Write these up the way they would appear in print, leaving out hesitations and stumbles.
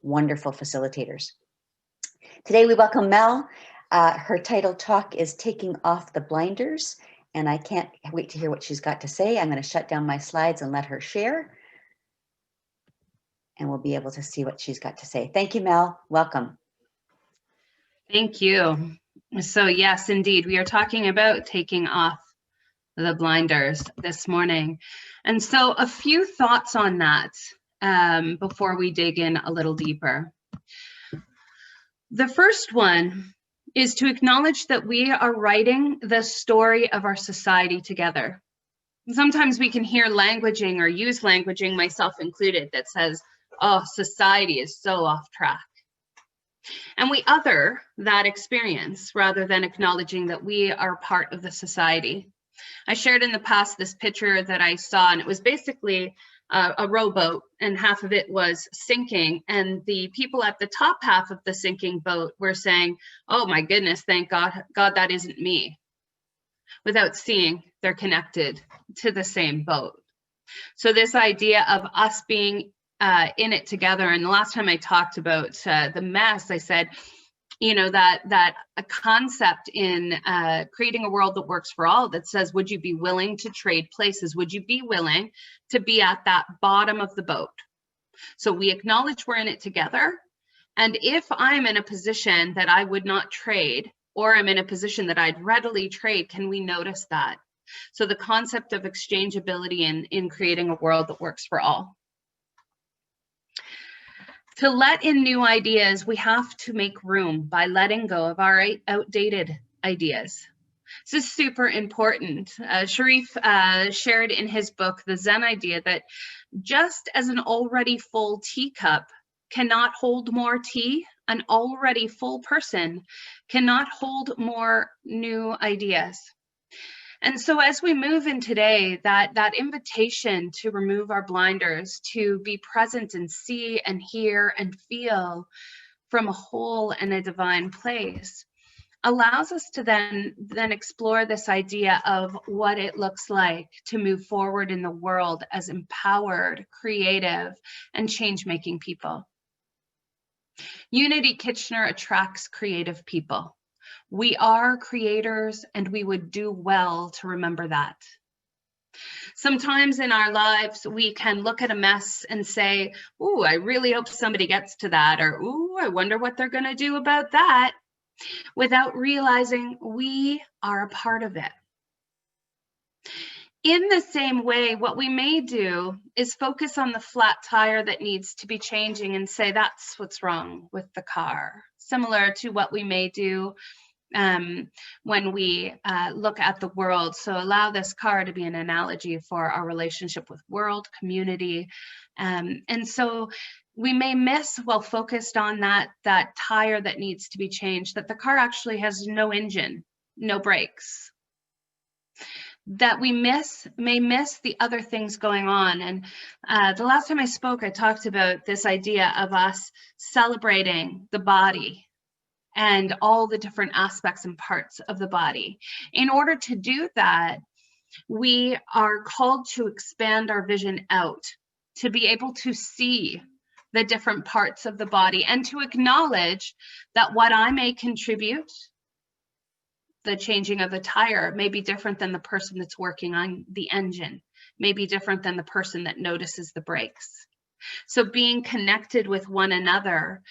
wonderful facilitators. Today we welcome Mel. Her title talk is Taking Off the Blinders, and I can't wait to hear what she's got to say. I'm going to shut down my slides and let her share, and we'll be able to see what she's got to say. Thank you, Mel. Welcome. Thank you. So yes, indeed, we are talking about taking off the blinders this morning. And so a few thoughts on that before we dig in a little deeper. The first one is to acknowledge that we are writing the story of our society together. Sometimes we can hear languaging or use languaging, myself included, that says, oh, society is so off track. And we other that experience rather than acknowledging that we are part of the society. I shared in the past this picture that I saw, and it was basically a rowboat, and half of it was sinking. And the people at the top half of the sinking boat were saying, oh my goodness, thank God, that isn't me, without seeing they're connected to the same boat. So this idea of us being in it together. And the last time I talked about the mess, I said, you know, that a concept in creating a world that works for all, that says, would you be willing to trade places? Would you be willing to be at that bottom of the boat? So we acknowledge we're in it together. And if I'm in a position that I would not trade, or I'm in a position that I'd readily trade, can we notice that? So the concept of exchangeability in creating a world that works for all. To let in new ideas, we have to make room by letting go of our outdated ideas. This is super important. Sharif shared in his book, The Zen Idea, that just as an already full teacup cannot hold more tea, an already full person cannot hold more new ideas. And so as we move in today, that invitation to remove our blinders, to be present and see and hear and feel from a whole and a divine place, allows us to then explore this idea of what it looks like to move forward in the world as empowered, creative, and change-making people. Unity Kitchener attracts creative people. We are creators, and we would do well to remember that. Sometimes in our lives, we can look at a mess and say, ooh, I really hope somebody gets to that, or ooh, I wonder what they're going to do about that, without realizing we are a part of it. In the same way, what we may do is focus on the flat tire that needs to be changing and say, that's what's wrong with the car. Similar to what we may do when we look at the world. So allow this car to be an analogy for our relationship with world, community. And so we may miss, while focused on that tire that needs to be changed, that the car actually has no engine, no brakes. That we may miss the other things going on. And the last time I spoke, I talked about this idea of us celebrating the body and all the different aspects and parts of the body. In order to do that, we are called to expand our vision out, to be able to see the different parts of the body and to acknowledge that what I may contribute, the changing of the tire, may be different than the person that's working on the engine, may be different than the person that notices the brakes. So being connected with one another,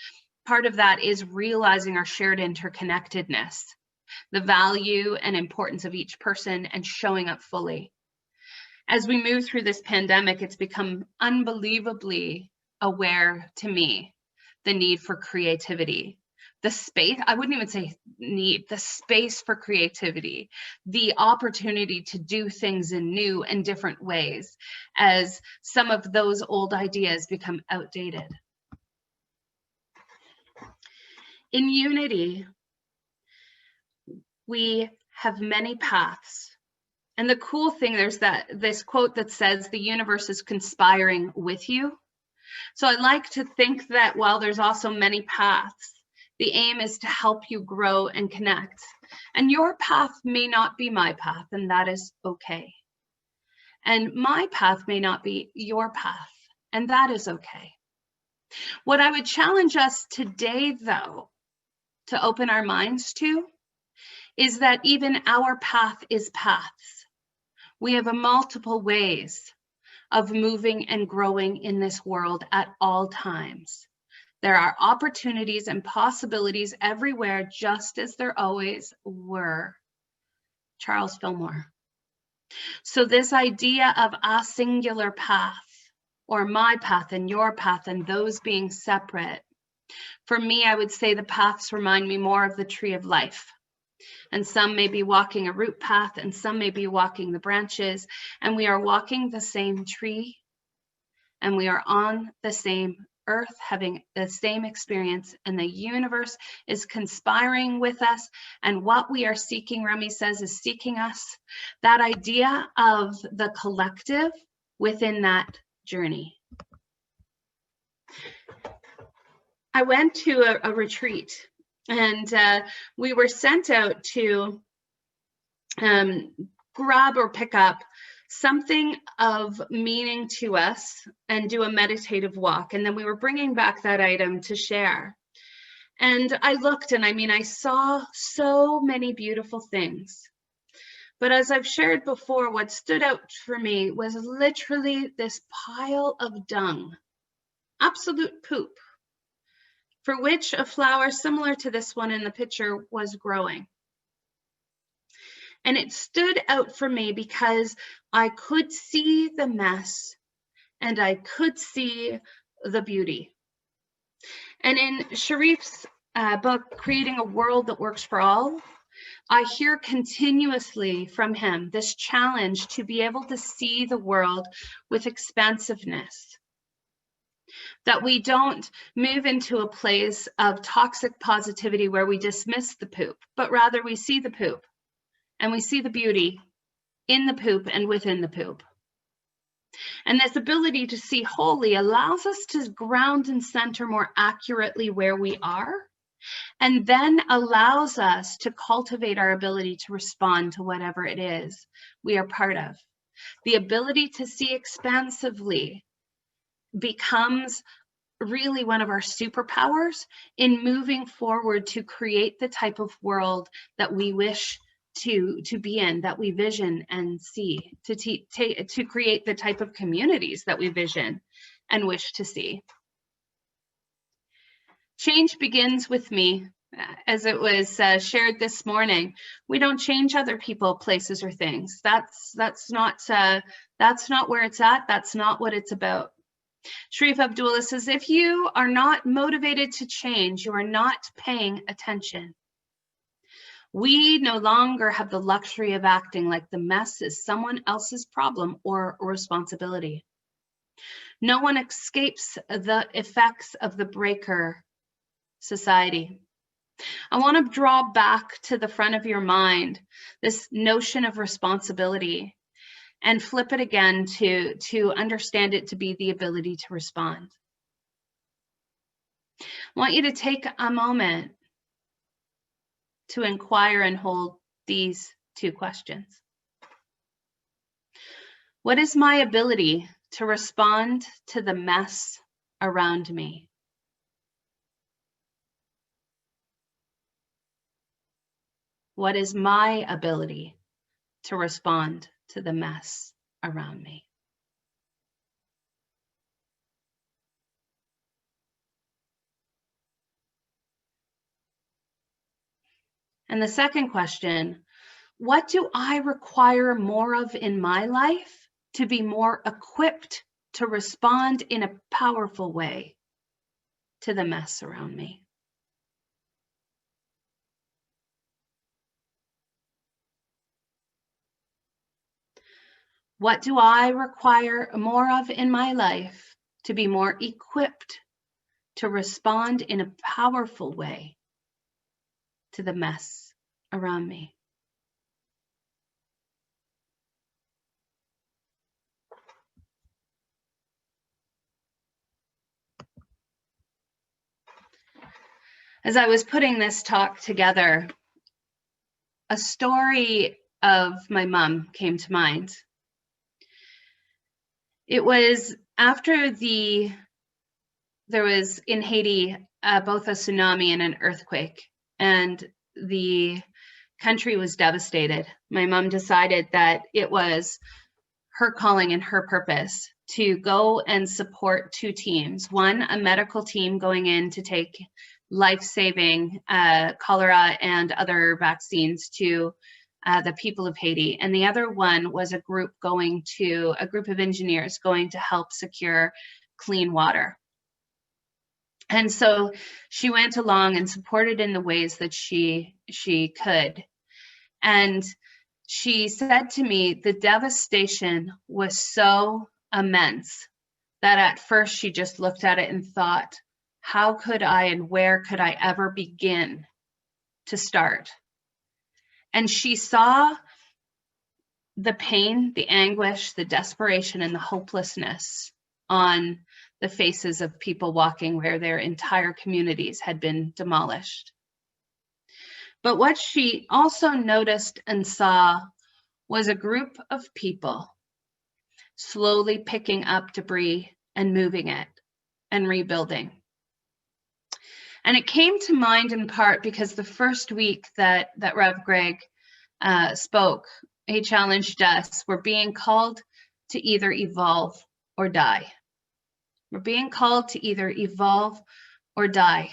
part of that is realizing our shared interconnectedness, the value and importance of each person, and showing up fully. As we move through this pandemic, it's become unbelievably aware to me, the need for creativity, the space, I wouldn't even say need, the space for creativity, the opportunity to do things in new and different ways as some of those old ideas become outdated. In unity, we have many paths. And the cool thing, there's this quote that says, the universe is conspiring with you. So I like to think that while there's also many paths, the aim is to help you grow and connect. And your path may not be my path, and that is okay. And my path may not be your path, and that is okay. What I would challenge us today, though, to open our minds to, is that even our path is paths. We have multiple ways of moving and growing in this world at all times. There are opportunities and possibilities everywhere, just as there always were. Charles Fillmore. So this idea of a singular path, or my path and your path, and those being separate, for me, I would say the paths remind me more of the tree of life. And some may be walking a root path, and some may be walking the branches, and we are walking the same tree, and we are on the same earth, having the same experience, and the universe is conspiring with us, and what we are seeking, Remy says, is seeking us. That idea of the collective within that journey. I went to a retreat, and we were sent out to grab or pick up something of meaning to us and do a meditative walk. And then we were bringing back that item to share. And I looked, and I mean, I saw so many beautiful things. But as I've shared before, what stood out for me was literally this pile of dung, absolute poop, for which a flower similar to this one in the picture was growing. And it stood out for me because I could see the mess and I could see the beauty. And in Sharif's book, Creating a World That Works for All, I hear continuously from him this challenge to be able to see the world with expansiveness. That we don't move into a place of toxic positivity where we dismiss the poop, but rather we see the poop and we see the beauty in the poop and within the poop. And this ability to see wholly allows us to ground and center more accurately where we are, and then allows us to cultivate our ability to respond to whatever it is we are part of. The ability to see expansively becomes really one of our superpowers in moving forward to create the type of world that we wish to be in, that we vision and see, to create the type of communities that we vision and wish to see. Change begins with me. As it was shared this morning, we don't change other people, places, or things. That's not where it's at. That's not what it's about. Sharif Abdullah says, if you are not motivated to change, you are not paying attention. We no longer have the luxury of acting like the mess is someone else's problem or responsibility. No one escapes the effects of the breaker society. I want to draw back to the front of your mind this notion of responsibility and flip it again to understand it to be the ability to respond. I want you to take a moment to inquire and hold these two questions. What is my ability to respond to the mess around me? What is my ability to respond to the mess around me? And the second question, what do I require more of in my life to be more equipped to respond in a powerful way to the mess around me? What do I require more of in my life to be more equipped to respond in a powerful way to the mess around me? As I was putting this talk together, a story of my mom came to mind. It was after the there was in Haiti both a tsunami and an earthquake, and the country was devastated. My mom decided that it was her calling and her purpose to go and support two teams. One, a medical team going in to take life-saving cholera and other vaccines to the people of Haiti. And the other one was a group of engineers going to help secure clean water. And so she went along and supported in the ways that she could. And she said to me, the devastation was so immense that at first she just looked at it and thought, how could I and where could I ever begin to start? And she saw the pain, the anguish, the desperation, and the hopelessness on the faces of people walking where their entire communities had been demolished. But what she also noticed and saw was a group of people slowly picking up debris and moving it and rebuilding. And it came to mind in part because the first week that Rev Greg spoke, he challenged us, we're being called to either evolve or die. We're being called to either evolve or die.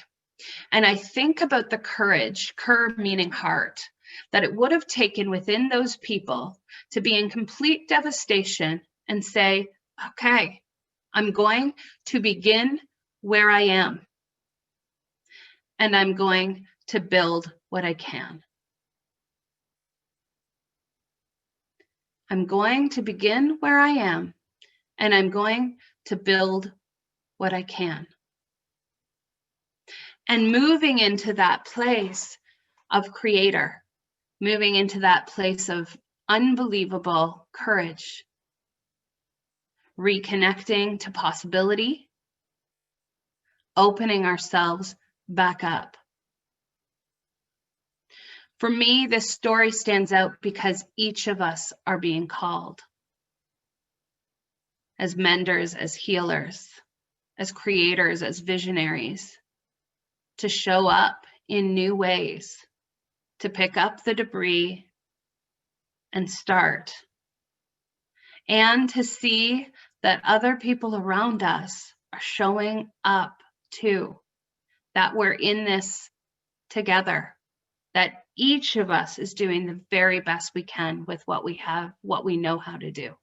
And I think about the courage, cur meaning heart, that it would have taken within those people to be in complete devastation and say, okay, I'm going to begin where I am. And I'm going to build what I can. I'm going to begin where I am, and I'm going to build what I can. And moving into that place of creator, moving into that place of unbelievable courage, reconnecting to possibility, opening ourselves back up. For me, this story stands out because each of us are being called as menders, as healers, as creators, as visionaries, to show up in new ways, to pick up the debris and start, and to see that other people around us are showing up too, that we're in this together, that each of us is doing the very best we can with what we have, what we know how to do.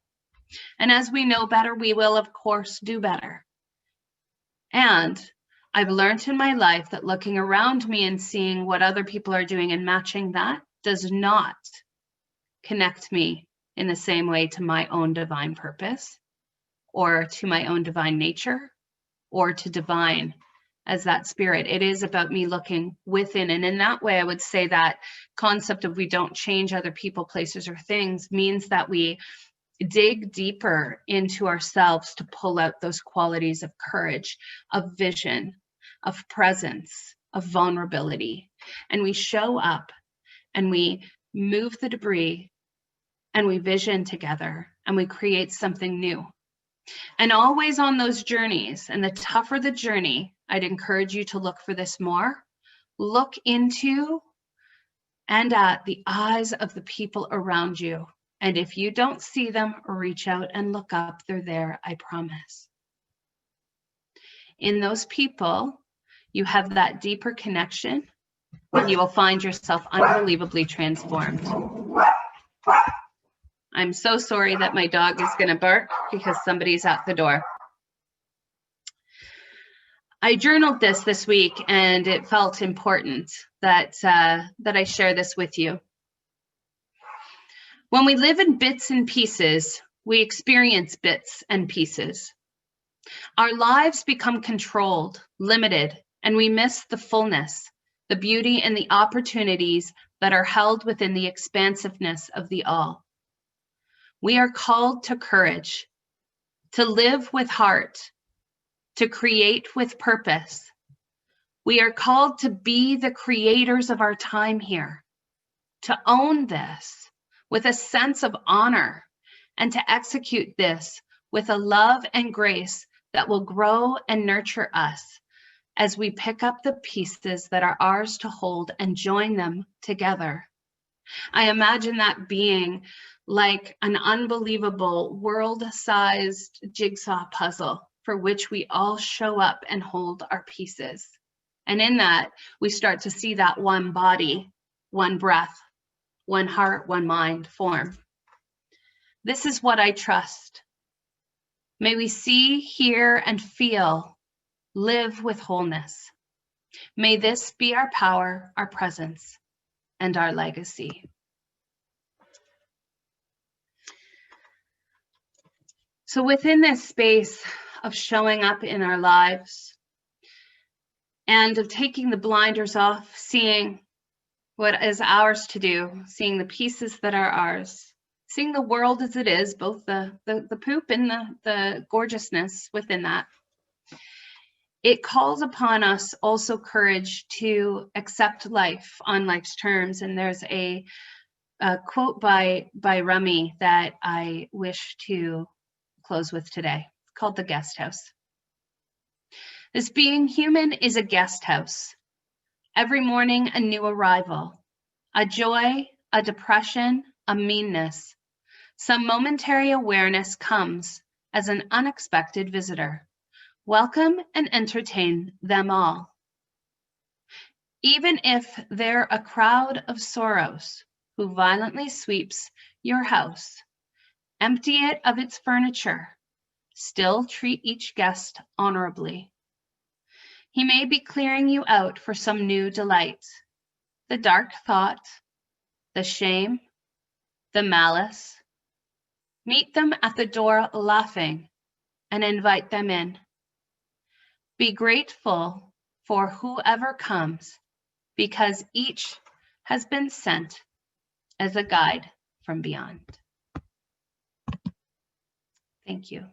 And as we know better, we will, of course, do better. And I've learned in my life that looking around me and seeing what other people are doing and matching that does not connect me in the same way to my own divine purpose or to my own divine nature or to divine as that spirit. It is about me looking within. And in that way, I would say that concept of we don't change other people, places, or things means that we dig deeper into ourselves to pull out those qualities of courage, of vision, of presence, of vulnerability. And we show up and we move the debris and we vision together and we create something new. And always on those journeys, and the tougher the journey, I'd encourage you to look for this more. Look into and at the eyes of the people around you. And if you don't see them, reach out and look up. They're there, I promise. In those people, you have that deeper connection, and you will find yourself unbelievably transformed. I'm so sorry that my dog is going to bark because somebody's at the door. I journaled this week, and it felt important that I share this with you. When we live in bits and pieces, we experience bits and pieces. Our lives become controlled, limited, and we miss the fullness, the beauty, and the opportunities that are held within the expansiveness of the all. We are called to courage, to live with heart, to create with purpose. We are called to be the creators of our time here, to own this with a sense of honor, and to execute this with a love and grace that will grow and nurture us as we pick up the pieces that are ours to hold and join them together. I imagine that being like an unbelievable world-sized jigsaw puzzle for which we all show up and hold our pieces. And in that, we start to see that one body, one breath, one heart, one mind form. This is what I trust. May we see, hear, and feel, live with wholeness. May this be our power, our presence, and our legacy. So within this space of showing up in our lives and of taking the blinders off, seeing what is ours to do, seeing the pieces that are ours, seeing the world as it is, both the poop and the gorgeousness within that, it calls upon us also courage to accept life on life's terms. And there's a quote by Rumi that I wish to close with today, called The Guest House. This being human is a guest house. Every morning, a new arrival, a joy, a depression, a meanness. Some momentary awareness comes as an unexpected visitor. Welcome and entertain them all. Even if they're a crowd of sorrows who violently sweeps your house, empty it of its furniture, still treat each guest honorably. He may be clearing you out for some new delight, the dark thought, the shame, the malice. Meet them at the door laughing and invite them in. Be grateful for whoever comes, because each has been sent as a guide from beyond. Thank you.